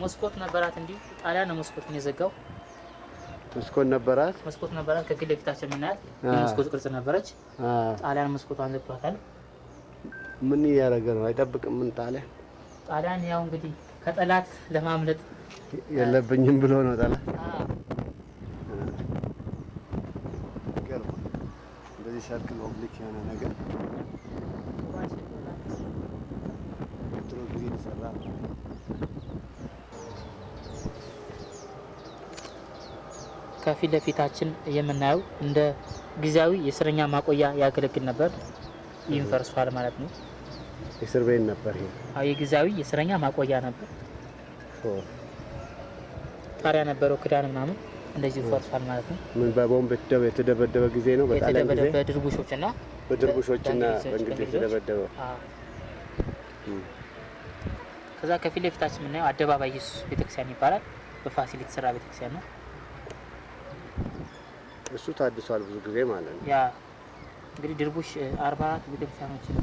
መስኮት ነበራት እንዴ ጣሊያን ነው መስኮቱን የዘጋው መስኮት ነበራት ከፊት ለፊታችን ምናያት የመስኮት ቅርጽ ነበረች ጣሊያን መስኮቷን ዘግቷታል ምን ያረገ ነው አይጠብቅም ምን ጣሊያን ያው እንግዲህ ከጠላት ለማምለጥ የለብኝም ብሎ ነው ጣሊያን እንደዚህ ሰርክል ኦብሊክ የሆነ ነገር ድሮ ጊዜ ተሰራ ከፊት ለፊታችን የምናየው እንደ ጊዜያዊ የእስረኛ ማቆያ ያገለግል ነበር ይህን ፈርሷል ማለት ነው እስር ቤት ነበር ይሄ የጊዜያዊ የእስረኛ ማቆያ ነበር ጣሪያ ነበረው ክዳን ምናምን እንደዚህ ፈርሷል ማለት ነው ምን በቦምብ የተደበደበ ጊዜ ነው በጣሊያን ጊዜ በድርቡሾችና በእንግሊዝ የተደበደበ ከዛ ከፊት ለፊታችን የምናየው አደባባይ ኢየሱስ ቤተክርስቲያን ይባላል በፋሲል የተሰራ ቤተክርስቲያን ነው እሱ ታድሷል ብዙ ጊዜ ማለት ነው ያ እንግዲህ ድርቡሽ 44 ቤተክርስቲያኖችን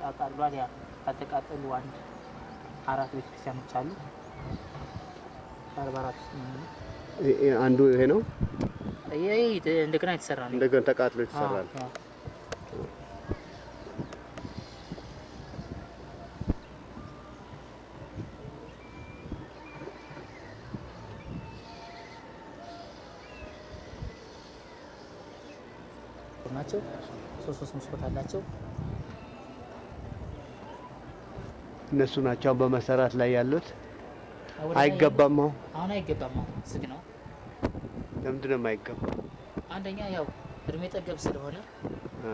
አቃጥሏል ያ አተቃጠሉ አንድ 4 ቤተክርስቲያኖች አሉ 44 አንዱ ይሄ ነው ይሄ እንደገና የተሰራ ነው እንደገና ተቃጥሎ የተሰራ ነው ናቸው 3 መስኮት አላቸው እነሱ ናቸው በመሰራት ላይ ያሉት አይገባም አሁን አይገባም ዝግ ነው ለምንድን ነው የማይገባው አንደኛ ያው እድሜ ጠገብ ስለሆነ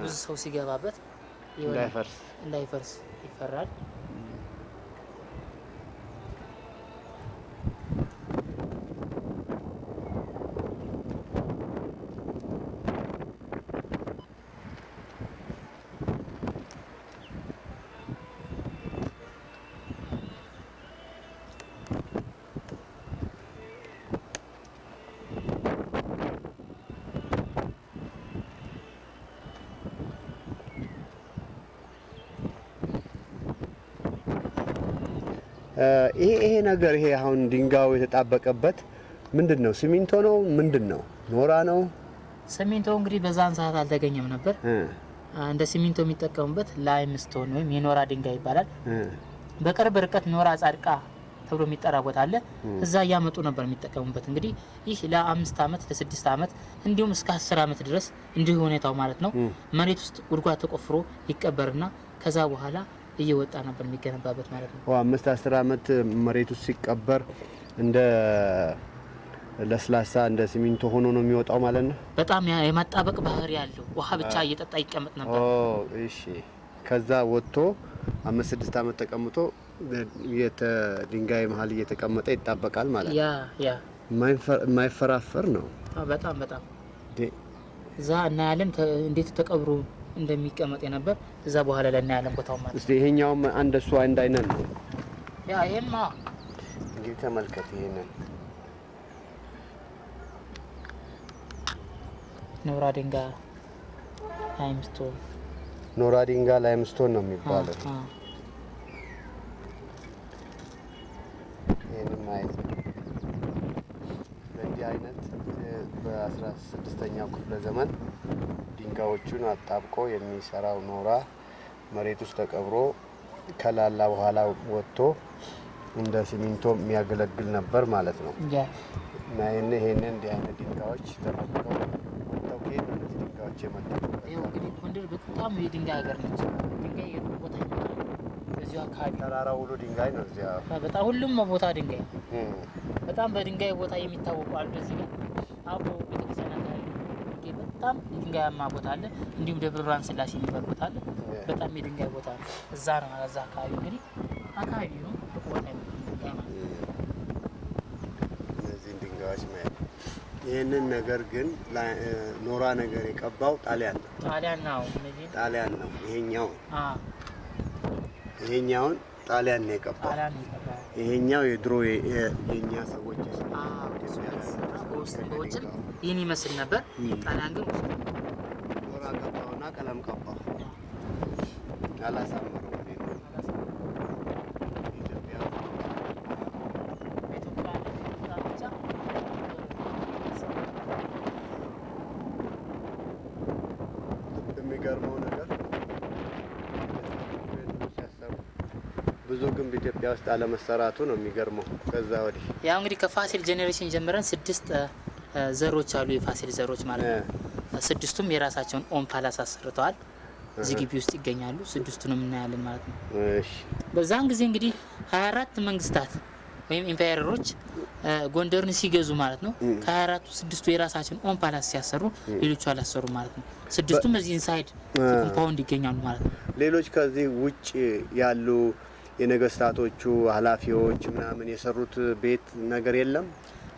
ብዙ ሰው ሲገባበት እንዳይፈርስ ይፈራል ይሄ ነገር ይሄ አሁን ድንጋዩ የተጣበቀበት ምንድነው ሲሚንቶ ነው ምንድነው ኖራ ነው ሲሚንቶ እንግዲህ በዛን ሰዓት አልተገኘም ነበር እንደ ሲሚንቶ የሚጠቀሙበት ላይምስቶን ወይም የኖራ ድንጋይ ይባላል በቅርብ ርቀት ኖራ ጻድቃ ተብሎ የሚጠራ ቦታ አለ እዛ ያመጡ ነበር የሚጠቀሙበት እንግዲህ ይህ ለ5 አመት ለ6 አመት እንዲሁም እስከ 10 አመት ድረስ እንዲሁ ሁኔታው ማለት ነው መሬት ውስጥ ጉድጓድ ተቆፍሮ ይቀበርና ከዛ በኋላ እየወጣ ነበር የሚገነባበት ማለት ነው 5-10 አመት መሬት ውስጥ ሲቀበር እንደ ለስላሳ እንደ ሲሚንቶ ሆኖ ነው የሚወጣው ማለት ነው በጣም የማጣበቅ ባህሪ ያለው ውሃ ብቻ እየጠጣ ይቀመጥ ነበር እሺ ከዛ ወጥቶ 5-6 አመት ተቀምጦ ድንጋይ መሃል እየተቀመጠ ይጣበቃል ማለት ነው ያ የማይፈራፈር ነው በጣም እዛ እና ያለን እንዴት ተቀብሮ እንደሚቀመጥ የነበር እዛ በኋላ ለና ያለን ቦታው ማለት እስቲ ይሄኛውም አንደሱ አንድ አይነት ነው ያ ይሄማ እንግዲህ ተመልከት ይሄንን ኖራ ድንጋይ ላይምስቶን ነው የሚባለው ይሄንን ማየት በእንዲህ አይነት በ16ኛው ክፍለ ዘመን ድንጋዮቹን አጣብቆ የሚሰራው ኖራ መሬት ውስጥ ተቀብሮ ከላላ በኋላ ወጥቶ እንደ ሲሚንቶ የሚያገለግል ነበር ማለት ነው እና ይሄንን እንዲህ አይነት ድንጋዮች ተፈልገው ከየት ነው ድንጋዮች የመጡት ይሄው እንግዲህ ጎንደር በጣም የድንጋይ ሀገር ነች ድንጋይ ቦታ ይመጣል በዚሁ አካባቢ ተራራ ሁሉ ድንጋይ ነው እዚያ በጣም ሁሉም ቦታ ድንጋይ በጣም በድንጋይ ቦታ የሚታወቁ አሉ እዚህ ጋር አቦ ቤተክርስቲያን አካባቢ በጣም ድንጋያማ ቦታ አለ እንዲሁም ደብረ ብርሃን ስላሴ የሚባል ቦታ አለ በጣም የድንጋይ ቦታ ነው እዛ ነው እዛ አካባቢ እንግዲህ አካባቢ ነው ቦታ ድንጋይ ማለት እነዚህ ድንጋዮች ማለት ይሄንን ነገር ግን ኖራ ነገር የቀባው ጣሊያን ነው ይሄኛውን ጣሊያን ነው የቀባው ይሄኛው የድሮ የኛ ሰዎች ሰዎችን ይህን ይመስል ነበር ጣሊያን ግን ኖራ ቀባውና ቀለም ቀባው አላሳመረው ኢትዮጵያ ብዙ ግንብ ኢትዮጵያ ውስጥ አለመሰራቱ ነው የሚገርመው። ከዛ ወዲህ ያው እንግዲህ ከፋሲል ጄኔሬሽን ጀምረን 6 ዘሮች አሉ፣ የፋሲል ዘሮች ማለት ነው። 6ቱም የራሳቸውን ኦን ፓላስ አሰርተዋል። እዚህ ግቢ ውስጥ ይገኛሉ። 6ቱንም እናያለን ማለት ነው። እሺ በዛን ጊዜ እንግዲህ 24 መንግስታት ወይም ኢምፓየሮች ጎንደርን ሲገዙ ማለት ነው። ከ24ቱ 6ቱ የራሳቸውን ኦን ፓላስ ሲያሰሩ ሌሎቹ አላሰሩ ማለት ነው። 6ቱም እዚህ ኢንሳይድ ኮምፓውንድ ይገኛሉ ማለት ነው። ሌሎች ከዚህ ውጭ ያሉ የነገስታቶቹ ኃላፊዎች ምናምን የሰሩት ቤት ነገር የለም።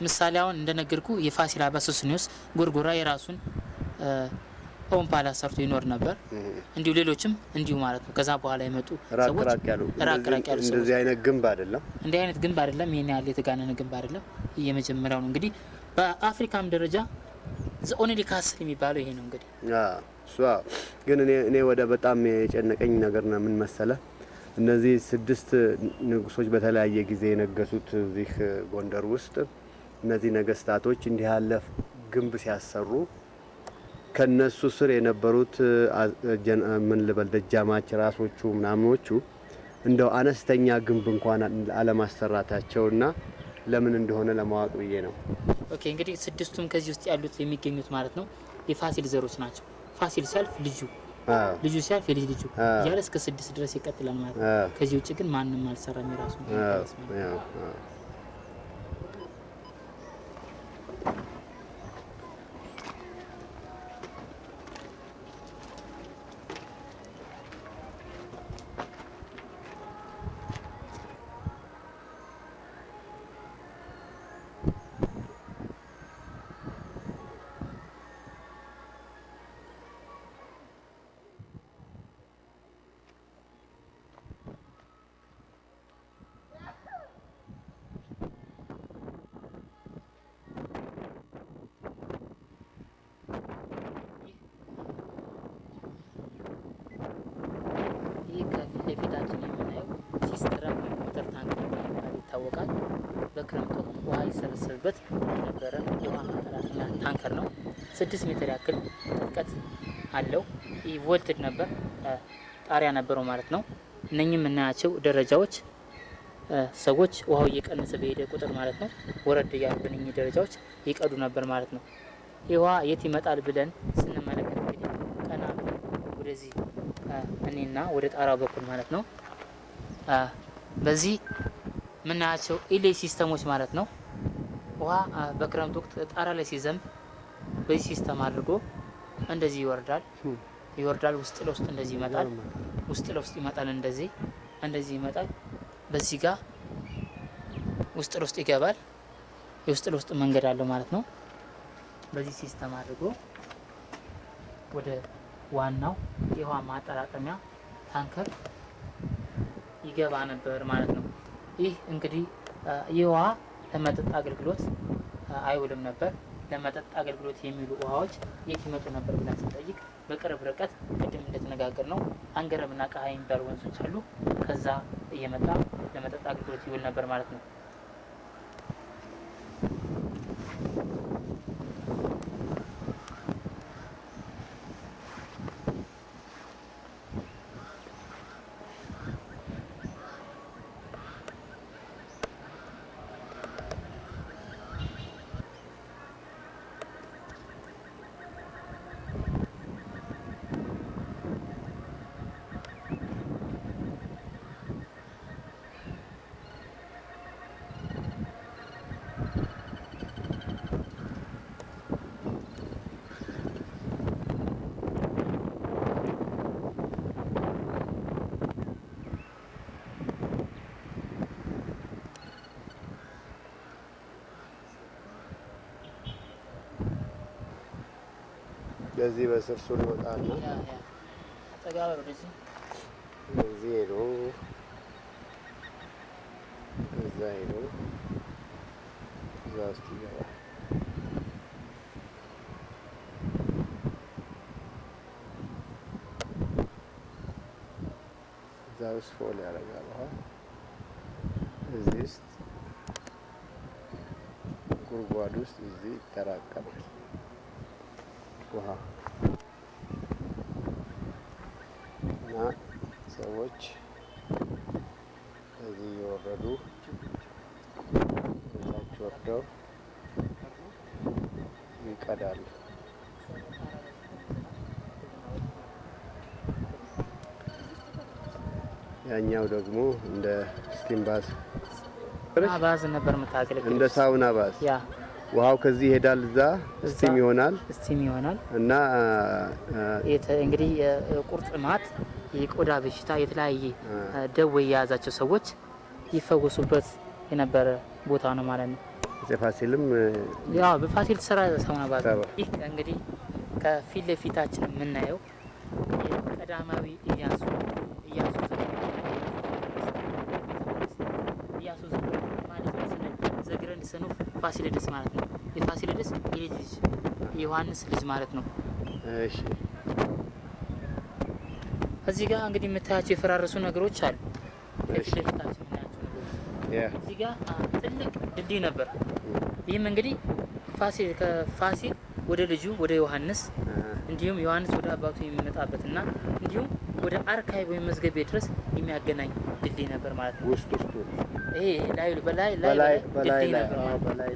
ምሳሌ አሁን እንደነገርኩ የፋሲል አባ ሱስንዮስ ጎርጎራ የራሱን ኦን ፓላስ ሰርቶ ይኖር ነበር። እንዲሁ ሌሎችም እንዲሁ ማለት ነው። ከዛ በኋላ የመጡ ሰዎች ራቅ ያሉ እንደዚህ አይነት ግንብ አይደለም፣ እንዲህ አይነት ግንብ አይደለም። ይሄን ያህል የተጋነነ ግንብ አይደለም። የመጀመሪያው ነው እንግዲህ በአፍሪካም ደረጃ ዘ ኦንሊ ካስል የሚባለው ይሄ ነው እንግዲህ። እሷ ግን እኔ ወደ በጣም የጨነቀኝ ነገር ነው ምን መሰለ፣ እነዚህ 6 ንጉሶች በተለያየ ጊዜ የነገሱት እዚህ ጎንደር ውስጥ እነዚህ ነገስታቶች እንዲህ ያለ ግንብ ሲያሰሩ ከነሱ ስር የነበሩት ምን ልበል ደጃማች ራሶቹ ምናምኖቹ እንደው አነስተኛ ግንብ እንኳን አለማሰራታቸውና ለምን እንደሆነ ለማወቅ ብዬ ነው። ኦኬ እንግዲህ 6ቱም ከዚህ ውስጥ ያሉት የሚገኙት ማለት ነው የፋሲል ዘሮች ናቸው። ፋሲል ሲያልፍ ልጁ ሲያልፍ የልጅ ልጁ እያለ እስከ 6 ድረስ ይቀጥላል ማለት ነው። ከዚህ ውጭ ግን ማንም አልሰራም የራሱ ለፊታችን የምናየው ሲስተራም ሞተር ታንክ በመባል ይታወቃል። በክረምት ወቅት ውሃ ይሰበሰብበት የነበረ የውሃ ማጠራቀሚያ ታንከር ነው። 6 ሜትር ያክል ጥልቀት አለው። ይህ ቮልትድ ነበር፣ ጣሪያ ነበረው ማለት ነው። እነኚህ የምናያቸው ደረጃዎች ሰዎች ውሃው እየቀነሰ በሄደ ቁጥር ማለት ነው ወረድ እያሉ በእነኚህ ደረጃዎች ይቀዱ ነበር ማለት ነው። ይህ ውሃ የት ይመጣል ብለን ስንመለከት እንግዲህ ቀና ወደዚህ እኔና ወደ ጣራው በኩል ማለት ነው በዚህ የምናያቸው ኢሌ ሲስተሞች ማለት ነው። ውሃ በክረምት ወቅት ጣራ ላይ ሲዘንብ በዚህ ሲስተም አድርጎ እንደዚህ ይወርዳል። ውስጥ ለውስጥ እንደዚህ ይመጣል። ውስጥ ለውስጥ ይመጣል። እንደዚህ ይመጣል። በዚህ ጋር ውስጥ ለውስጥ ይገባል። የውስጥ ለውስጥ መንገድ አለው ማለት ነው። በዚህ ሲስተም አድርጎ ወደ ዋናው የውሃ ማጠራቀሚያ ታንከር ይገባ ነበር ማለት ነው። ይህ እንግዲህ ይህ ውሃ ለመጠጥ አገልግሎት አይውልም ነበር። ለመጠጥ አገልግሎት የሚውሉ ውሃዎች የት ይመጡ ነበር ብለን ስንጠይቅ በቅርብ ርቀት ቅድም እንደተነጋገር ነው አንገረምና ቀሃ የሚባሉ ወንዞች አሉ። ከዛ እየመጣ ለመጠጥ አገልግሎት ይውል ነበር ማለት ነው። ለዚህ በስርሱር ይወጣና ተጋበሩ እዚህ ሄዶ እዛ ሄዶ እዛ ውስጥ ይገባል። እዛ ውስጥ ፎል ያደርጋል። እዚህ ውስጥ ጉድጓድ ውስጥ እዚህ ይጠራቀማል ውሃ እና ሰዎች እዚህ እየወረዱ እዛች ወርደው ይቀዳሉ። ያኛው ደግሞ እንደ ስቲም ባዝ ባዝ ነበር የምታገለግለው። እንደ ሳውና ባዝ ያ ውሃው ከዚህ ይሄዳል፣ እዛ ስቲም ይሆናል እና እንግዲህ የቁርጥማት የቆዳ በሽታ የተለያየ ደዌ የያዛቸው ሰዎች ይፈወሱበት የነበረ ቦታ ነው ማለት ነው። ፋሲልም ያው በፋሲል ተሰራ ሳውና ባዝ። ይህ እንግዲህ ከፊት ለፊታችን የምናየው የቀዳማዊ ኢያሱ ዘግረንድ ሰኖፍ ፋሲለደስ ማለት ነው። የፋሲለደስ የልጅ ልጅ የዮሐንስ ልጅ ማለት ነው። እሺ እዚህ ጋር እንግዲህ የምታያቸው የፈራረሱ ነገሮች አሉ። ከፊት ለፊታችን የምናያቸው ነገሮች እዚህ ጋር ትልቅ ድልድይ ነበር። ይህም እንግዲህ ከፋሲል ወደ ልጁ ወደ ዮሐንስ እንዲሁም ዮሐንስ ወደ አባቱ የሚመጣበትና እንዲሁም ወደ አርካይቭ ወይም መዝገብ ቤት ድረስ የሚያገናኝ ድልድይ ነበር ማለት ነው። ውስጡ ይሄ በላይ ድልድይ ነበር ማለት ነው። በላይ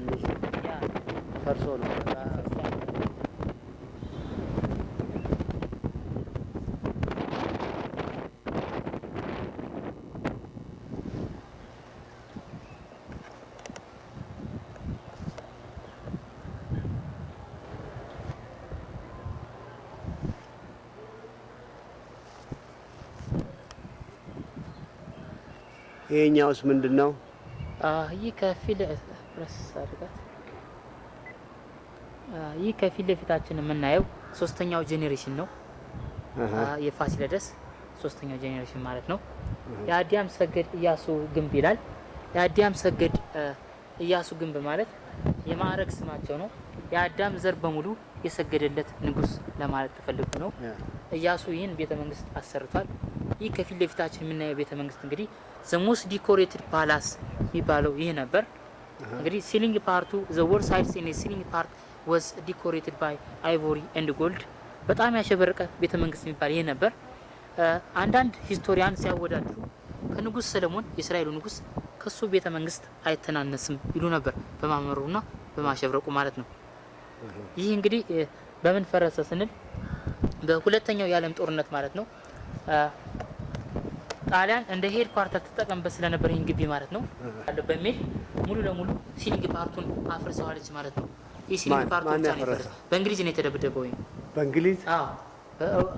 ፈርሶ ነው። ይሄኛውስ ምንድነው? ይህ ከፊት ለፊታችን የምናየው ሶስተኛው ጄኔሬሽን ነው። የፋሲለደስ ሶስተኛው ጄኔሬሽን ማለት ነው። የአዲያም ሰገድ ኢያሱ ግንብ ይላል። የአዲያም ሰገድ ኢያሱ ግንብ ማለት የማዕረግ ስማቸው ነው። የአዳም ዘር በሙሉ የሰገደለት ንጉስ ለማለት ተፈልጎ ነው። ኢያሱ ይህን ቤተ መንግስት አሰርቷል። ይህ ከፊት ለፊታችን የምናየው ቤተ መንግስት እንግዲህ ዘ ሞስት ዲኮሬትድ ፓላስ የሚባለው ይህ ነበር። እንግዲህ ሲሊንግ ፓርቱ ዘ ወል ሳይድስ ኢን ሲሊንግ ፓርት ዋዝ ዲኮሬትድ ባይ አይቮሪ ኤንድ ጎልድ። በጣም ያሸበረቀ ቤተ መንግስት የሚባል ይህ ነበር። አንዳንድ ሂስቶሪያን ሲያወዳድሩ ከንጉስ ሰለሞን የእስራኤሉ ንጉስ ከሱ ቤተ መንግስት አይተናነስም ይሉ ነበር፣ በማመሩና በማሸብረቁ ማለት ነው። ይህ እንግዲህ በምን ፈረሰ ስንል በሁለተኛው የዓለም ጦርነት ማለት ነው። ጣሊያን እንደ ሄድ ኳርተር ተጠቀምበት ስለነበር ይህን ግቢ ማለት ነው በሚል ሙሉ ለሙሉ ሲሊንግ ፓርቱን አፍርሰዋለች ማለት ነው። ይህ ሲሊንግ ፓርቱ ብቻ ነው የፈረሰው። በእንግሊዝ ነው የተደበደበው። ወይ በእንግሊዝ? አዎ፣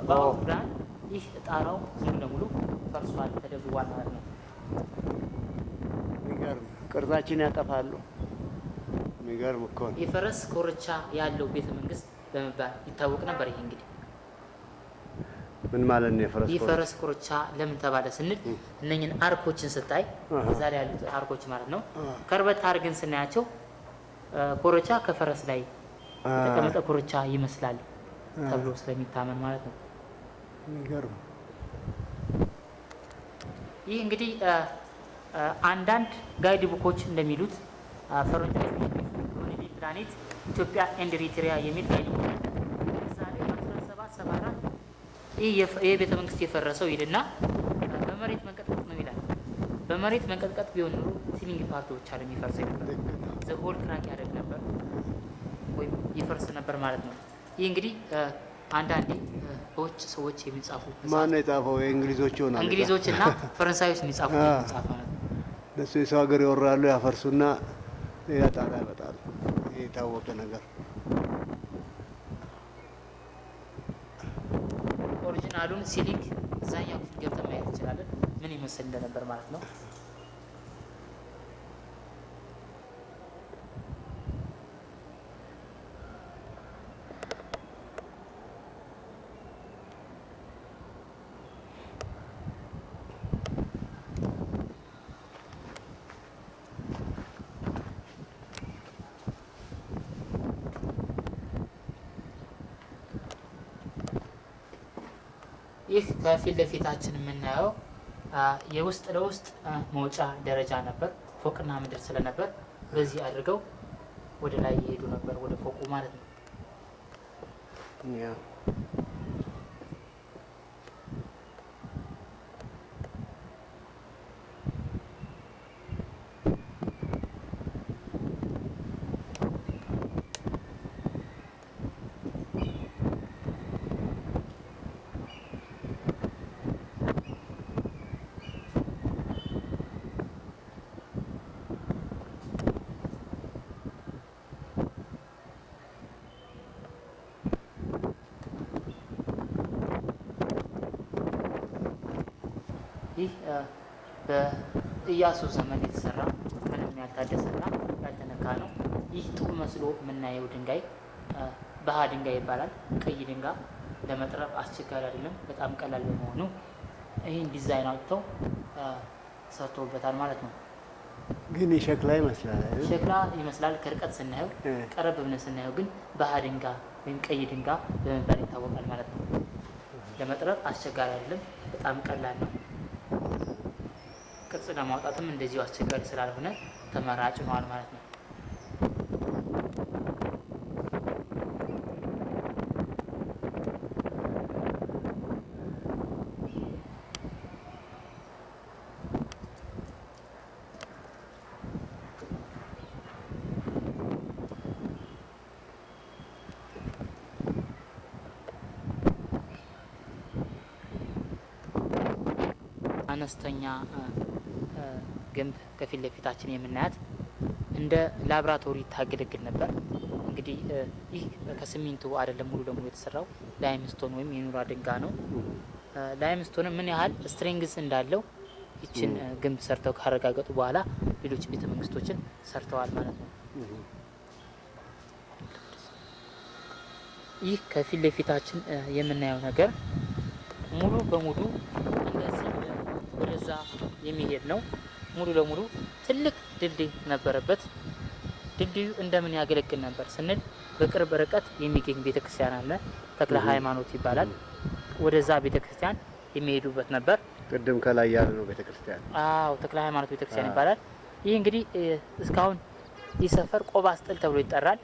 በአውሮፕላን ይህ ጣራው ሙሉ ለሙሉ ፈርሷል፣ ተደብድቧል ማለት ነው። የሚገርም ቅርጻችን ያጠፋሉ። የሚገርም እኮ ነው። የፈረስ ኮርቻ ያለው ቤተ መንግስት በመባል ይታወቅ ነበር። ይሄ እንግዲህ ምን ማለት ነው? የፈረስ ኮርቻ ለምን ተባለ ስንል እነኝን አርኮችን ስታይ ዛሬ ያሉት አርኮች ማለት ነው ከርበት አርገን ስናያቸው ኮርቻ ከፈረስ ላይ የተቀመጠ ኮርቻ ይመስላል ተብሎ ስለሚታመን ማለት ነው። የሚገርም ይህ እንግዲህ አንዳንድ ጋይድ ቡኮች እንደሚሉት ፈረንጆች ሎኔሊ ፕላኔት ኢትዮጵያ ኤንድ ኤሪትሪያ የሚል ጋይድ ቡክ አለ። ዛሬ 1774 ይህ ቤተ መንግስት የፈረሰው ይልና በመሬት መንቀጥቀጥ ነው ይላል። በመሬት መንቀጥቀጥ ቢሆን ኖሮ ሲሊንግ ፓርቱ ብቻ ነው የሚፈርሰው ነበር። ዘሆል ክራክ ያደርግ ነበር ወይም ይፈርስ ነበር ማለት ነው። ይህ እንግዲህ አንዳንዴ በውጭ ሰዎች የሚጻፉ ማን ነው የጻፈው? የእንግሊዞች ሆነ እንግሊዞችና ፈረንሳዮች ነው የጻፉት ማለት ነው። እነሱ የሰው ሀገር ይወራሉ፣ ያፈርሱና ሌላ ጣጣ ያመጣሉ። ይሄ የታወቀ ነገር። ኦሪጂናሉን ሲሊንግ እዛኛው ክፍል ገብተን ማየት እንችላለን፣ ምን ይመስል እንደነበር ማለት ነው። ይህ ከፊት ለፊታችን የምናየው የውስጥ ለውስጥ መውጫ ደረጃ ነበር። ፎቅና ምድር ስለነበር በዚህ አድርገው ወደ ላይ ይሄዱ ነበር፣ ወደ ፎቁ ማለት ነው። ይህ በኢያሱ ዘመን የተሰራ ምንም ያልታደሰና ያልተነካ ነው። ይህ ጡብ መስሎ የምናየው ድንጋይ በሃ ድንጋይ ይባላል። ቀይ ድንጋይ ለመጥረብ አስቸጋሪ አይደለም፣ በጣም ቀላል በመሆኑ ይህን ዲዛይን አውጥተው ሰርተውበታል ማለት ነው። ግን ሸክላ ይመስላል። ሸክላ ይመስላል ከርቀት ስናየው፣ ቀረብ ብለን ስናየው ግን በሃ ድንጋይ ወይም ቀይ ድንጋይ በመባል ይታወቃል ማለት ነው። ለመጥረብ አስቸጋሪ አይደለም፣ በጣም ቀላል ነው። ቅርጽ ለማውጣትም እንደዚሁ አስቸጋሪ ስላልሆነ ተመራጭ ሆኗል ማለት ነው። አነስተኛ ግንብ ከፊት ለፊታችን የምናያት እንደ ላብራቶሪ ታገለግል ነበር። እንግዲህ ይህ ከሲሚንቶ አይደለም ሙሉ ለሙሉ የተሰራው ላይምስቶን ወይም የኖራ ድንጋይ ነው። ላይምስቶን ምን ያህል ስትሪንግስ እንዳለው ይችን ግንብ ሰርተው ካረጋገጡ በኋላ ሌሎች ቤተ መንግስቶችን ሰርተዋል ማለት ነው። ይህ ከፊት ለፊታችን የምናየው ነገር ሙሉ በሙሉ እንደዚህ ወደዛ የሚሄድ ነው። ሙሉ ለሙሉ ትልቅ ድልድይ ነበረበት። ድልድዩ እንደምን ያገለግል ነበር ስንል በቅርብ ርቀት የሚገኝ ቤተክርስቲያን አለ፣ ተክለ ሃይማኖት ይባላል። ወደዛ ቤተክርስቲያን የሚሄዱበት ነበር። ቅድም ከላይ ያለ ነው ቤተክርስቲያን። አዎ ተክለ ሃይማኖት ቤተክርስቲያን ይባላል። ይህ እንግዲህ እስካሁን ይህ ሰፈር ቆባስጥል ተብሎ ይጠራል።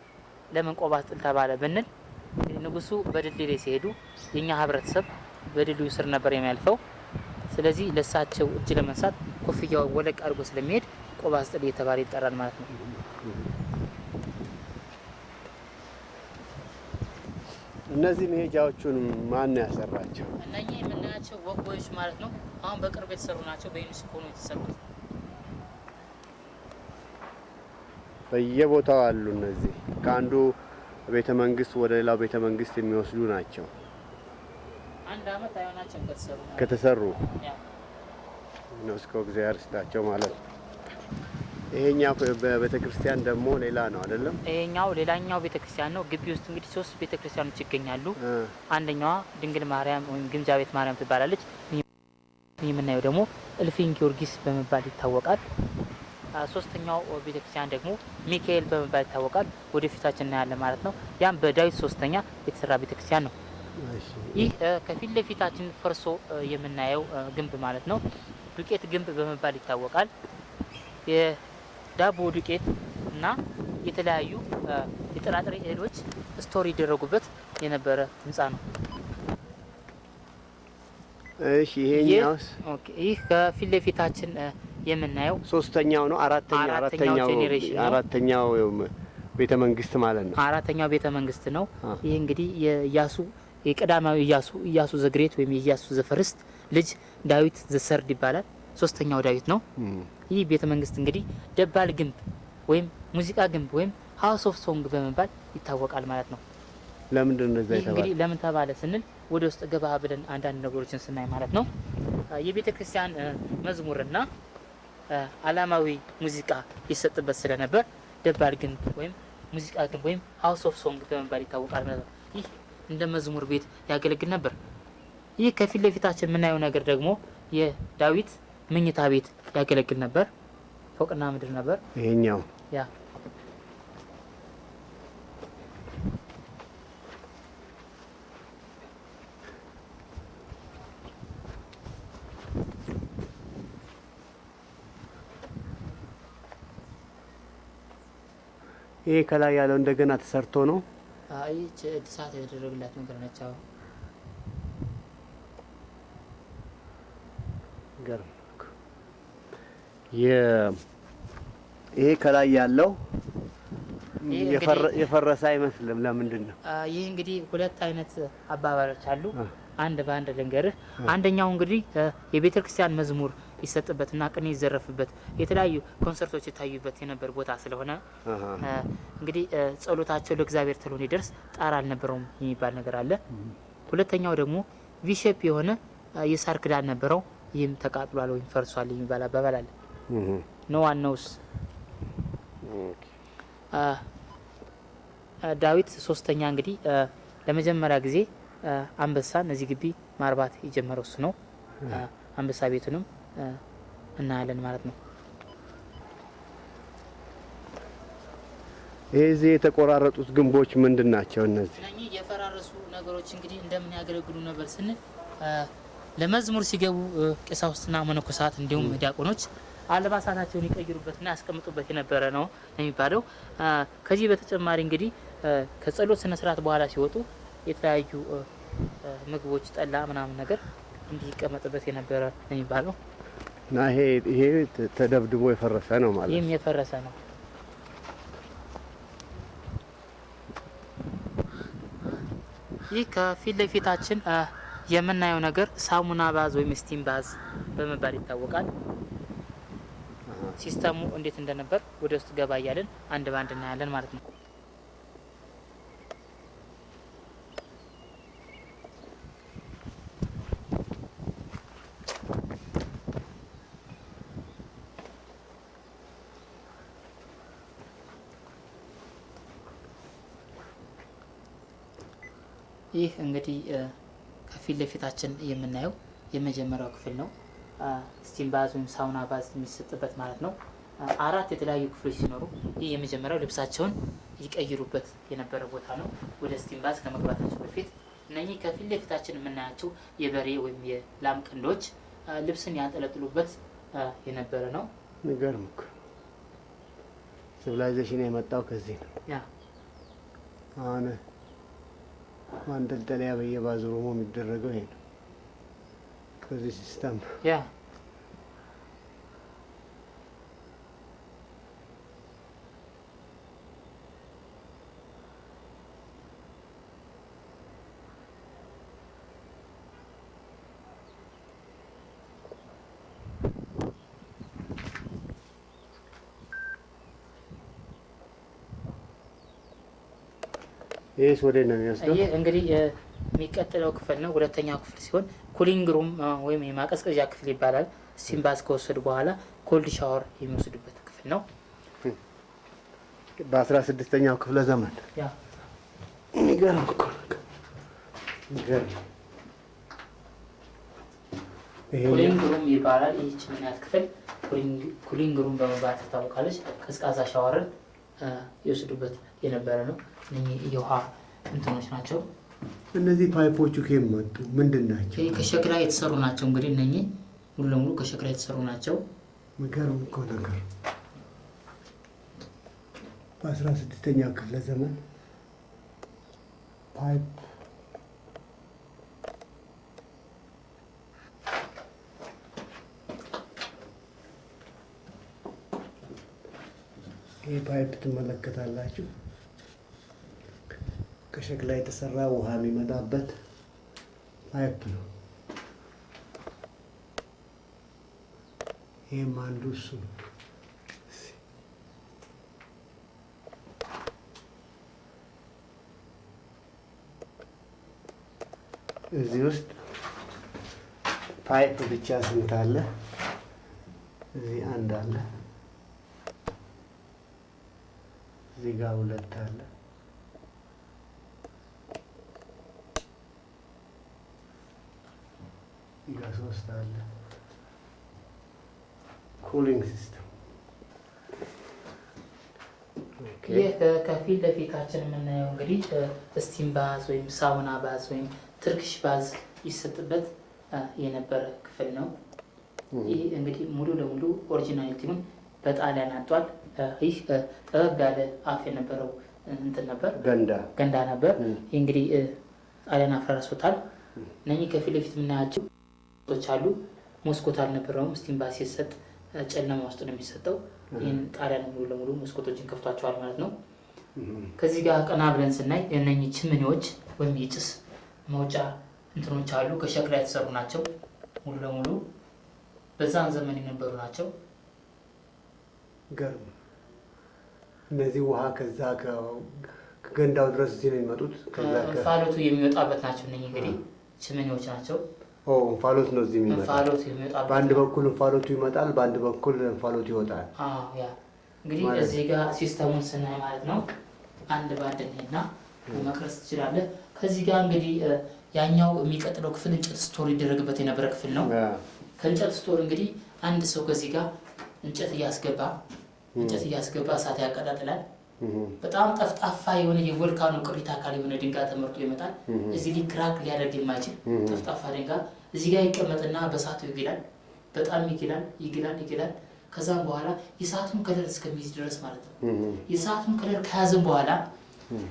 ለምን ቆባስጥል ተባለ ብንል ንጉሱ በድልድይ ላይ ሲሄዱ የኛ ህብረተሰብ በድልድዩ ስር ነበር የሚያልፈው። ስለዚህ ለሳቸው እጅ ለመንሳት ኮፍያው ወለቅ አድርጎ ስለሚሄድ ቆባስጥል እየተባለ ይጠራል ማለት ነው። እነዚህ መሄጃዎቹን ማን ያሰራቸው? እነኚህ የምናያቸው ወጎች ማለት ነው። አሁን በቅርብ የተሰሩ ናቸው። በዩኒስኮ ነው የተሰሩት። በየቦታው አሉ። እነዚህ ከአንዱ ቤተ መንግስት ወደ ሌላው ቤተ መንግስት የሚወስዱ ናቸው። አንድ አመት አይሆናቸው ከተሰሩ ዩኔስኮ እግዚአብሔር ይስጣቸው ማለት ነው። ይሄኛው በቤተክርስቲያን ደግሞ ሌላ ነው አይደለም? ይሄኛው ሌላኛው ቤተክርስቲያን ነው። ግቢ ውስጥ እንግዲህ 3 ቤተክርስቲያኖች ይገኛሉ። አንደኛዋ ድንግል ማርያም ወይም ግምጃ ቤት ማርያም ትባላለች። የምናየው ደግሞ እልፍኝ ጊዮርጊስ በመባል ይታወቃል። ሶስተኛው ቤተክርስቲያን ደግሞ ሚካኤል በመባል ይታወቃል። ወደፊታችን እናያለን ማለት ነው። ያም በዳዊት ሶስተኛ የተሰራ ቤተክርስቲያን ነው። ይህ ከፊት ለፊታችን ፈርሶ የምናየው ግንብ ማለት ነው ዱቄት ግንብ በመባል ይታወቃል። የዳቦ ዱቄት እና የተለያዩ የጥራጥሬ እህሎች ስቶር ይደረጉበት የነበረ ህንጻ ነው። እሺ ይሄኛውስ? ኦኬ ይህ ከፊት ለፊታችን የምናየው ሶስተኛው ነው። አራተኛው ቤተ መንግስት ማለት ነው። አራተኛው ቤተ መንግስት ነው። ይህ እንግዲህ የኢያሱ የቀዳማዊ ኢያሱ ዘግሬት ወይም የኢያሱ ዘፈርስት ልጅ ዳዊት ዘሰርድ ይባላል። ሶስተኛው ዳዊት ነው። ይህ ቤተ መንግስት እንግዲህ ደባል ግንብ ወይም ሙዚቃ ግንብ ወይም ሃውስ ኦፍ ሶንግ በመባል ይታወቃል ማለት ነው። ለምንድን ነው እንደዛ የተባለው? እንግዲህ ለምን ተባለ ስንል ወደ ውስጥ ገባ ብለን አንዳንድ ነገሮችን ስናይ ማለት ነው የቤተ ክርስቲያን መዝሙርና አላማዊ ሙዚቃ ይሰጥበት ስለነበር ደባል ግንብ ወይም ሙዚቃ ግንብ ወይም ሃውስ ኦፍ ሶንግ በመባል ይታወቃል ማለት ነው። ይህ እንደ መዝሙር ቤት ያገለግል ነበር። ይህ ከፊት ለፊታችን የምናየው ነገር ደግሞ የዳዊት መኝታ ቤት ያገለግል ነበር። ፎቅና ምድር ነበር ይሄኛው። ያ ይሄ ከላይ ያለው እንደገና ተሰርቶ ነው። አይ እድሳት የተደረገላት ነገር ነች። አዎ ገርም። ይሄ ከላይ ያለው የፈረሰ አይመስልም። ለምንድን ነው? ይህ እንግዲህ ሁለት አይነት አባባሎች አሉ። አንድ በአንድ ልንገርህ። አንደኛው እንግዲህ የቤተ ክርስቲያን መዝሙር ይሰጥበትና ቅኔ ይዘረፍበት የተለያዩ ኮንሰርቶች ይታዩበት የነበር ቦታ ስለሆነ እንግዲህ ጸሎታቸው ለእግዚአብሔር ተሎ እንዲደርስ ጣራ አልነበረውም የሚባል ነገር አለ። ሁለተኛው ደግሞ ቪሼፕ የሆነ የሳር ክዳን ነበረው። ይህም ተቃጥሏል ወይም ፈርሷል የሚባል አባባል አለ። ኖ ዋን ኖውስ። ዳዊት ሶስተኛ እንግዲህ ለመጀመሪያ ጊዜ አንበሳን እዚህ ግቢ ማርባት የጀመረው እሱ ነው። አንበሳ ቤቱንም እናያለን ማለት ነው። እዚህ የተቆራረጡት ግንቦች ምንድን ናቸው? እነዚህ የፈራረሱ ነገሮች እንግዲህ እንደምን ያገለግሉ ነበር ስንል ለመዝሙር ሲገቡ ቀሳውስትና መነኮሳት እንዲሁም ዲያቆኖች አልባሳታቸውን ይቀይሩበትና ያስቀምጡበት የነበረ ነው የሚባለው። ከዚህ በተጨማሪ እንግዲህ ከጸሎት ስነ ስርዓት በኋላ ሲወጡ የተለያዩ ምግቦች፣ ጠላ ምናምን ነገር እንዲቀመጥበት የነበረ ነው የሚባለው እና ይሄ ተደብድቦ የፈረሰ ነው ማለት። ይህም የፈረሰ ነው። ይህ ከፊት ለፊታችን የምናየው ነገር ሳሙና ባዝ ወይም ስቲም ባዝ በመባል ይታወቃል። ሲስተሙ እንዴት እንደነበር ወደ ውስጥ ገባ እያለን አንድ ባንድ እናያለን ማለት ነው። ይህ እንግዲህ ከፊት ለፊታችን የምናየው የመጀመሪያው ክፍል ነው። ስቲም ባዝ ወይም ሳውና ባዝ የሚሰጥበት ማለት ነው። 4 የተለያዩ ክፍሎች ሲኖሩ ይህ የመጀመሪያው ልብሳቸውን ይቀይሩበት የነበረ ቦታ ነው። ወደ ስቲም ባዝ ከመግባታቸው በፊት እነኚህ ከፊት ለፊታችን የምናያቸው የበሬ ወይም የላም ቀንዶች ልብስን ያንጠለጥሉበት የነበረ ነው። ንገርም እኮ ሲቪላይዜሽን የመጣው ከዚህ ነው። አሁን ማንጠልጠሊያ በየባዝሩሙ የሚደረገው ይሄ ነው። ከዚህ ሲስተም ይሄስ ወደ ነው የሚወስደው? ይሄ እንግዲህ የሚቀጥለው ክፍል ነው። ሁለተኛው ክፍል ሲሆን ኩሊንግ ሩም ወይም የማቀዝቀዣ ክፍል ይባላል። ስቲም ባዝ ከወሰዱ በኋላ ኮልድ ሻወር የሚወስዱበት ክፍል ነው። በ16ኛው ክፍለ ዘመን የሚገርም እኮ ኩሊንግ ሩም ይባላል። ይህች ምክንያት ክፍል ኩሊንግ ሩም በመባል ትታወቃለች። ቀዝቃዛ ሻወርን ይወስዱበት የነበረ ነው። እነኚህ የውሃ እንትኖች ናቸው። እነዚህ ፓይፖቹ ከየት መጡ? ምንድን ናቸው? ከሸክላ የተሰሩ ናቸው። እንግዲህ እነኚህ ሙሉ ለሙሉ ከሸክላ የተሰሩ ናቸው። የሚገርም እኮ ነገር። በ16ኛው ክፍለ ዘመን ፓይፕ ይህ ፓይፕ ትመለከታላችሁ። ከሸክላ የተሰራ ውሃ የሚመጣበት ፓይፕ ነው። ይህም አንዱ እሱ ነው። እዚህ ውስጥ ፓይፕ ብቻ ስንት አለ? እዚህ አንድ አለ። እዚህ ጋር 2 አለ። እዚህ ጋር 3 አለ። ኩሊንግ ሲስተም። ይህ ከፊት ለፊታችን የምናየው እንግዲህ ስቲም ባዝ ወይም ሳውና ባዝ ወይም ትርክሽ ባዝ ይሰጥበት የነበረ ክፍል ነው። ይህ እንግዲህ ሙሉ ለሙሉ ኦሪጂናሊቲውን በጣሊያን አጧል። ይህ ጠበብ ያለ አፍ የነበረው እንትን ነበር፣ ገንዳ ነበር። ይህ እንግዲህ ጣሊያን አፈረሱታል። እነኚህ ከፊት ለፊት የምናያቸው ቶች አሉ። ሞስኮት አልነበረውም። ስቲም ባዝ ሲሰጥ ጨለማ ውስጥ ነው የሚሰጠው። ይህን ጣሊያን ሙሉ ለሙሉ መስኮቶችን ከፍቷቸዋል ማለት ነው። ከዚህ ጋር ቀና ብለን ስናይ እነኚህ ችምኒዎች ወይም የጭስ መውጫ እንትኖች አሉ። ከሸክላ የተሰሩ ናቸው። ሙሉ ለሙሉ በዛን ዘመን የነበሩ ናቸው። ገርም። እነዚህ ውሃ ከዛ ከገንዳው ድረስ እዚህ ነው የሚመጡት። ፋሎቱ የሚወጣበት ናቸው። እነኚህ እንግዲህ ችምኒዎች ናቸው። እንፋሎት ነው እዚህ የሚመጣው። እንፋሎት ይመጣል። በአንድ በኩል እንፋሎቱ ይመጣል፣ በአንድ በኩል እንፋሎቱ ይወጣል። ያ እንግዲህ እዚህ ጋር ሲስተሙን ስናይ ማለት ነው አንድ ባንድ ነውና መቅረስ ትችላለህ። ከዚህ ጋር እንግዲህ ያኛው የሚቀጥለው ክፍል እንጨት ስቶር ይደረግበት የነበረ ክፍል ነው። ከእንጨት ስቶር እንግዲህ አንድ ሰው ከዚህ ጋር እንጨት እያስገባ እሳት ያቀጣጥላል። በጣም ጠፍጣፋ የሆነ የቮልካኖ ቅሪተ አካል የሆነ ድንጋይ ተመርጦ ይመጣል። እዚህ ላይ ክራክ ሊያደርግ የማይችል ጠፍጣፋ ድንጋይ እዚህ ጋር ይቀመጥና በእሳቱ ይግላል። በጣም ይግላል። ከዛም በኋላ የእሳቱን ከለር እስከሚይዝ ድረስ ማለት ነው። የእሳቱን ከለር ከያዘን በኋላ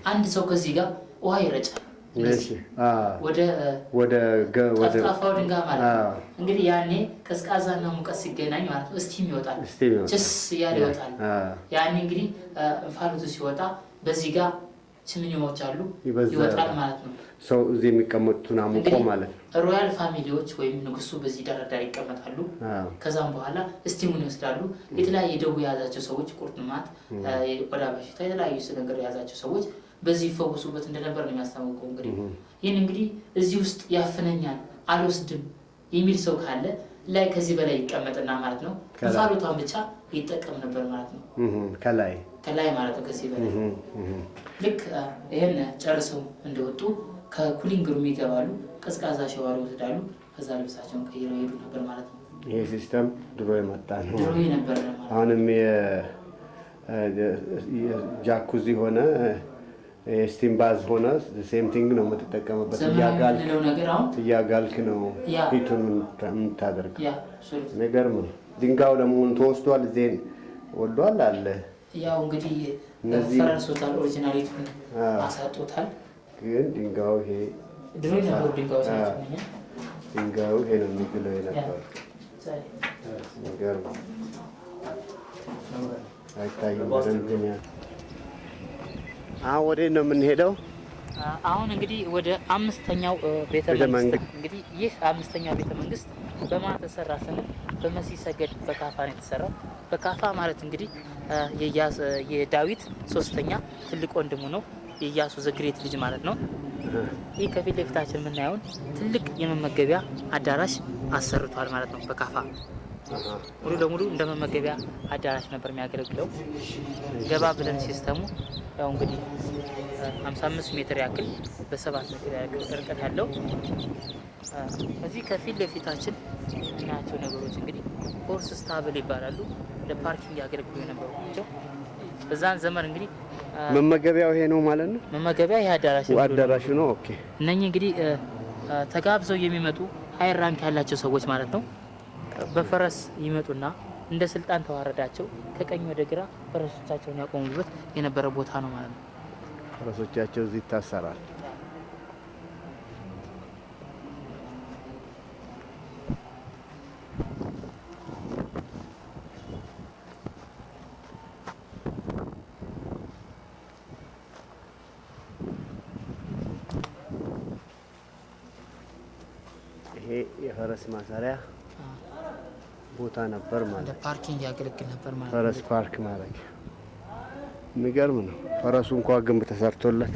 አንድ ሰው ከዚህ ጋር ውሃ ይረጫል ወደ ጠፍጣፋው ድንጋይ ማለት ነው። እንግዲህ ያኔ ቀዝቃዛና ሙቀት ሲገናኝ ማለት ነው ስቲም ይወጣል፣ ጭስ እያለ ይወጣል። ያኔ እንግዲህ እንፋሎቱ ሲወጣ በዚህ ጋር ችምኒዎች አሉ ይወጣል ማለት ነው። ሰው እዚህ የሚቀመጡትን አሙቆ ማለት ነው። ሮያል ፋሚሊዎች ወይም ንጉሱ በዚህ ዳር ይቀመጣሉ። ከዛም በኋላ ስቲሙን ይወስዳሉ። የተለያየ ደዌ የያዛቸው ሰዎች ቁርጥማት፣ የቆዳ በሽታ፣ የተለያዩ ነገር የያዛቸው ሰዎች በዚህ ይፈወሱበት እንደነበር ነው የሚያስታውቀው። እንግዲህ ይህን እንግዲህ እዚህ ውስጥ ያፍነኛል አልወስድም የሚል ሰው ካለ ላይ ከዚህ በላይ ይቀመጥና ማለት ነው እንፋሎቷን ብቻ ይጠቀም ነበር ማለት ነው። ከላይ ማለት ነው ከዚህ በላይ ልክ ይሄን ጨርሰው እንደወጡ ከኩሊንግ ሩም ይገባሉ፣ ቀዝቃዛ ሸዋር ይወስዳሉ። ከዛ ልብሳቸውን ቀይረው ይሄዱ ነበር ማለት ነው። ይሄ ሲስተም ድሮ የመጣ ነው። ድሮ ነበር ማለት ነው። አሁንም የጃኩዚ ሆነ ስቲም ባዝ ሆነ ሴም ቲንግ ነው የምትጠቀምበት። እያጋልክ ነው ፊቱን የምታደርገው። የሚገርም ነው። ድንጋዩ ለመሆኑ ተወስዷል፣ እዚህን ወልዷል አለ። ያው እንግዲህ ፈረንሶታል፣ ኦሪጂናሊቱን አሳጦታል። ግን ድንጋዩ ይሄ ድሮ የነበሩ ድንጋዮች ናቸው። ድንጋዩ ይሄ ነው የሚግለው የነበረው። የሚገርም አይታይም በደንብ። አሁን ወዴት ነው የምንሄደው? አሁን እንግዲህ ወደ አምስተኛው ቤተ መንግስት። እንግዲህ ይህ አምስተኛው ቤተ መንግስት በማን ተሰራ ስንል በመሲህ ሰገድ በካፋ ነው የተሰራው። በካፋ ማለት እንግዲህ የዳዊት ሶስተኛ ትልቅ ወንድሙ ነው፣ የኢያሱ ዘግሬት ልጅ ማለት ነው። ይህ ከፊት ለፊታችን የምናየውን ትልቅ የመመገቢያ አዳራሽ አሰርቷል ማለት ነው። በካፋ ሙሉ ለሙሉ እንደ መመገቢያ አዳራሽ ነበር የሚያገለግለው። ገባ ብለን ሲስተሙ ያው እንግዲህ 55 ሜትር ያክል በ7 ሜትር ያክል ርቀት ያለው እዚህ ከፊት ለፊታችን የምናያቸው ነገሮች እንግዲህ ሆርስ ስታብል ይባላሉ። ለፓርኪንግ ያገለግሉ የነበሩ ናቸው። በዛን ዘመን እንግዲህ መመገቢያው ይሄ ነው ማለት ነው። መመገቢያ ይሄ አዳራሹ ነው። ኦኬ። እነኚህ እንግዲህ ተጋብዘው የሚመጡ ሃይ ራንክ ያላቸው ሰዎች ማለት ነው በፈረስ ይመጡና እንደ ስልጣን ተዋረዳቸው ከቀኝ ወደ ግራ ፈረሶቻቸውን ያቆሙበት የነበረ ቦታ ነው ማለት ነው። ፈረሶቻቸው እዚህ ይታሰራል። ይሄ የፈረስ ማሰሪያ ቦታ ነበር ማለት ፓርኪንግ ያገለግል ነበር ማለት ፈረስ ፓርክ ማድረግ የሚገርም ነው። ፈረሱ እንኳን ግንብ ተሰርቶለት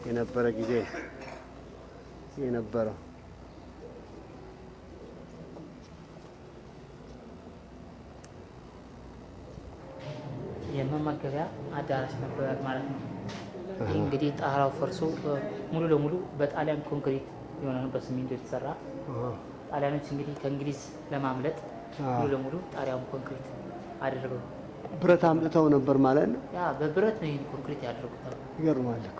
የነበረ ጊዜ የነበረው የመመገቢያ አዳራሽ ነበር ማለት ነው። ይህ እንግዲህ ጣራው ፈርሶ ሙሉ ለሙሉ በጣሊያን ኮንክሪት የሆነ ነው፣ በሲሚንቶ የተሰራ። ጣሊያኖች እንግዲህ ከእንግሊዝ ለማምለጥ ሙሉ ለሙሉ ጣሪያውን ኮንክሪት አድርገው ብረት አምጥተው ነበር ማለት ነው። ያ በብረት ነው ይሄን ኮንክሪት ያደረጉት። ይገርማል እኮ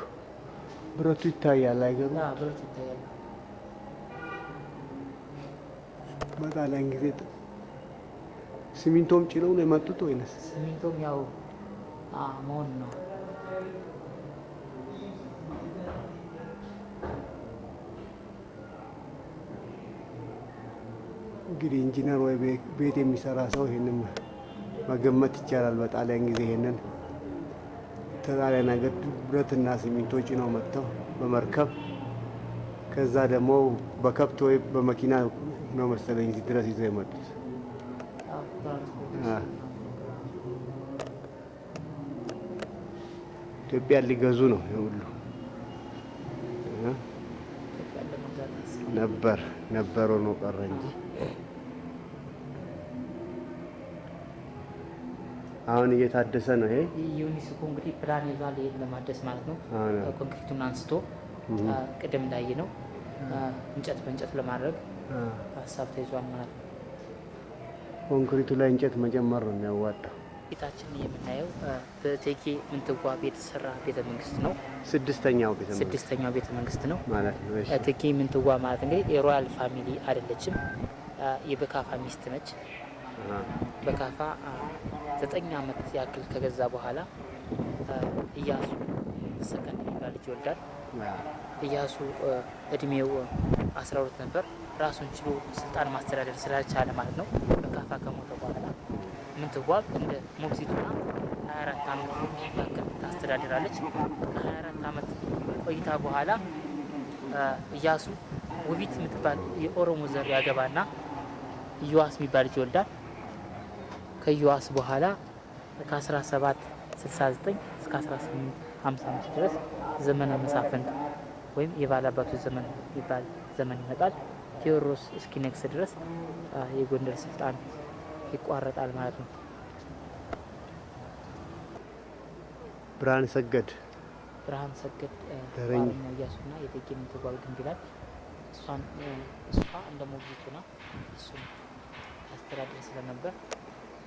ብረቱ ይታያል። አይገርም? ያ ብረቱ ይታያል። በጣሊያን ጊዜ ሲሚንቶም ጭነው ነው የመጡት ወይንስ? ሲሚንቶም ያው መሆን ነው። እንግዲህ ኢንጂነር ወይ ቤት የሚሰራ ሰው ይሄንን መገመት ይቻላል። በጣሊያን ጊዜ ይሄንን ተጣሊያን ሀገር ብረትና ሲሚንቶ ጭነው መጥተው በመርከብ ከዛ ደግሞ በከብት ወይ በመኪና ነው መሰለኝ እዚህ ድረስ ይዘው የመጡት። ኢትዮጵያን ሊገዙ ነው ሁሉ ነበር ሆኖ ቀረ እንጂ አሁን እየታደሰ ነው። ይሄ ዩኒስኮ እንግዲህ ፕላን ይዟል ይሄን ለማደስ ማለት ነው። ኮንክሪቱን አንስቶ ቅድም ላይ ነው እንጨት በእንጨት ለማድረግ ሀሳብ ተይዟል ማለት ነው። ኮንክሪቱ ላይ እንጨት መጨመር ነው የሚያዋጣው። ፊታችን የምናየው በእቴጌ ምንትዋብ የተሰራ ቤተ መንግስት ነው። ስድስተኛው ቤተ መንግስት ነው ማለት ነው። እቴጌ ምንትዋብ ማለት እንግዲህ የሮያል ፋሚሊ አይደለችም፣ የበካፋ ሚስት ነች። በካፋ 9 ዓመት ያክል ከገዛ በኋላ ኢያሱ ሰከንድ የሚባል ልጅ ይወልዳል። ኢያሱ እድሜው 12 ነበር። ራሱን ችሎ ስልጣን ማስተዳደር ስላልቻለ ማለት ነው በካፋ ከሞተ በኋላ ምንትዋብ እንደ ሞግዚቱና 24 ዓመት ያክል ታስተዳድራለች። ከ24 ዓመት ቆይታ በኋላ ኢያሱ ውቢት የምትባል የኦሮሞ ዘር ያገባና ኢዮአስ የሚባል ልጅ ይወልዳል። ከኢዮአስ በኋላ ከ1769 እስከ 1855 ድረስ ዘመነ መሳፍንት ወይም የባላባቱ ዘመን የሚባል ዘመን ይመጣል። ቴዎድሮስ እስኪነግስ ድረስ የጎንደር ስልጣን ይቋረጣል ማለት ነው። ብርሃነ ሰገድ ዋነኛ ኢያሱና የእቴጌ ምንትዋብ ግንብ ይላል። እሷ እንደ ሞግዚቱና እሱን ያስተዳድር ስለነበር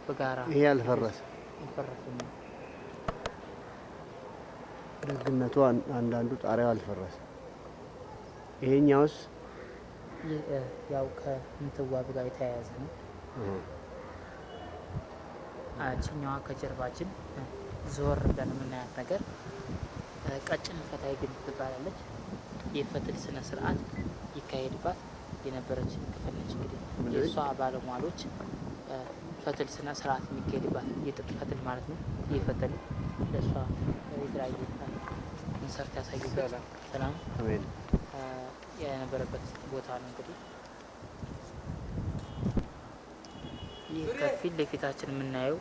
በጋራ ይሄ አልፈረሰም። ደግነቱ አንዳንዱ ጣሪያው አልፈረሰም። ይሄኛውስ ያው ከምንትዋብ ጋር የተያያዘ ነው። ችኛዋ ከጀርባችን ዞር ብለን የምናያት ነገር ቀጭን ፈታይ ግንብ ትባላለች። የፈትል ስነ ስርዓት ይካሄድባት የነበረች ክፍል ነች። እንግዲህ የእሷ ባለሟሎች ፈትል ስነ ስርዓት የሚካሄድባት የጥጥ ፈትል ማለት ነው። ይህ ፈትል ለእሷ የተለያየ ኢንሰርት ያሳዩበት ሰላም የነበረበት ቦታ ነው። እንግዲህ ይህ ከፊት ለፊታችን የምናየው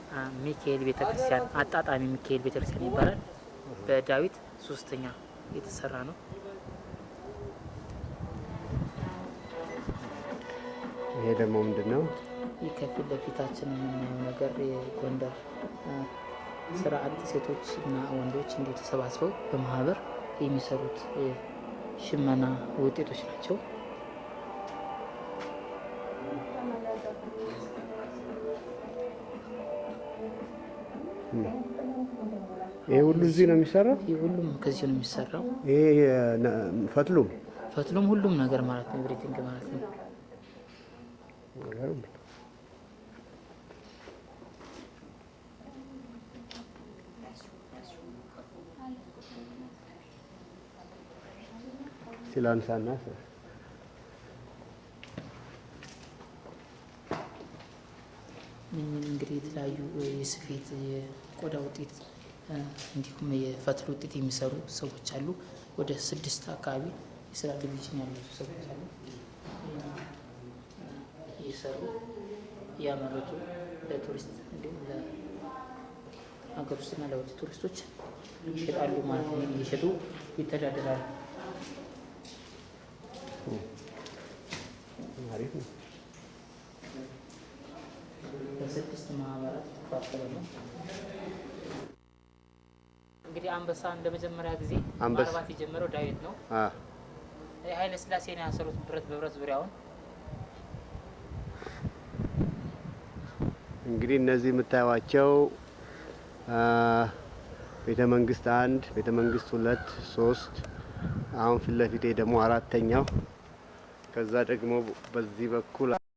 ሚካኤል ቤተክርስቲያን አጣጣሚ ሚካኤል ቤተክርስቲያን ይባላል። በዳዊት 3ኛ የተሰራ ነው። ይሄ ደግሞ ምንድን ነው? ይህ ከፊት ለፊታችን የምናየው ነገር የጎንደር ስራ አጥ ሴቶች እና ወንዶች እንዲሁ ተሰባስበው በማህበር የሚሰሩት ሽመና ውጤቶች ናቸው። ይሄ ሁሉ እዚህ ነው የሚሰራው። ይሄ ሁሉም ከዚህ ነው የሚሰራው። ይሄ ፈትሉም ሁሉም ነገር ማለት ነው። ኤቭሪቲንግ ማለት ነው። ሲላንሳና እንግዲህ የተለያዩ የስፌት የቆዳ ውጤት እንዲሁም የፈትል ውጤት የሚሰሩ ሰዎች አሉ። ወደ 6 አካባቢ የስራ ዲቪዥን ያሉ ሰዎች አሉ። እየሰሩ እያመረቱ ለቱሪስት እንዲሁም ለሀገር ውስጥና ለውጭ ቱሪስቶች ይሸጣሉ ማለት ነው። እየሸጡ ይተዳደራሉ። አሪፍ ነው። በ6 ማህበራት ተቋቋመ ነው። እንግዲህ አንበሳ እንደ መጀመሪያ ጊዜ ማርባት የጀመረው ዳዊት ነው። ኃይለ ሥላሴ ነው ያሰሩት ብረት በብረት ዙሪያውን። እንግዲህ እነዚህ የምታዩዋቸው ቤተ መንግስት 1፣ ቤተ መንግስት 2፣ 3 አሁን ፊት ለፊቴ ደግሞ 4ኛው ከዛ ደግሞ በዚህ በኩል